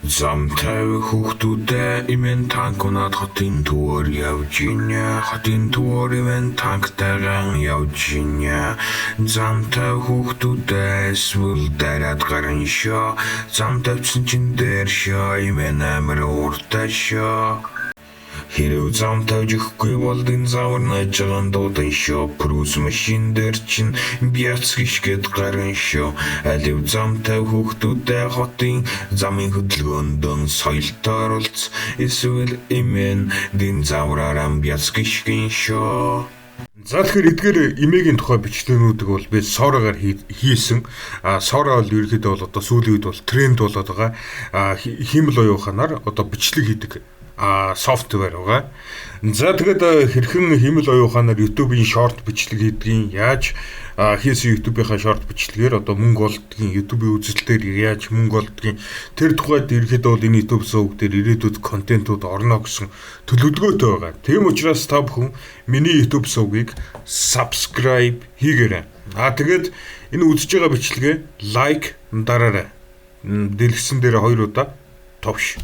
Замтай хүүхдүүдээ имэн танк унаад хотын түвээр явж иня. Хотын түвээр имэн танктайгаан явж иня. Замтай хүүхдүүдээ эсвэл дараад гарan шоо. Зам тавьсан чин дээр шоо имэн амар ууртай шоо. Хэрэг зам тавьж өгөхгүй бол энэ завар найж байгаа дуудан шоо. Cruise машин дээр чин бяц гიშгэд гарan шоо. Алив зам тавь хүүхдүүдээ хотын замын хөдөлгөөндөө соёлтой оролц. Эсвэл имэн дин завраараа бяц гიშгэн шоо. За тэгэхээр эдгээр имэгийн тухай бичлэгнүүдийг бол би Сорагаар хийсэн. Сора бол ерөөхдөө бол одоо сүүлийн үед бол тренд болоод байгаа. Хиймэл оюуханаар одоо бичлэг хийдэг софтвер байгаа. За тэгээд хэрхэн хиймэл оюуханаар YouTube-ийн шорт бичлэг хийдгийг яаж хийсэн YouTube-ийнхаа шорт бичлэгээр одоо мөнгө олдгийн YouTube-ийн үзэлтээр яаж мөнгө олдгийн тэр тухайд ерөөхдөө бол энэ YouTube сувг дээр ирээдүйд контентууд орно гэсэн төлөвлөгөөтэй байгаа. Тийм учраас та бүхэн миний YouTube сувгийг subscribe хийгээрэй. Тэгээд энэ үзэж байгаа бичлэгээ лайк дараарай. Дэлгэсэн дээр 2 удаа товш.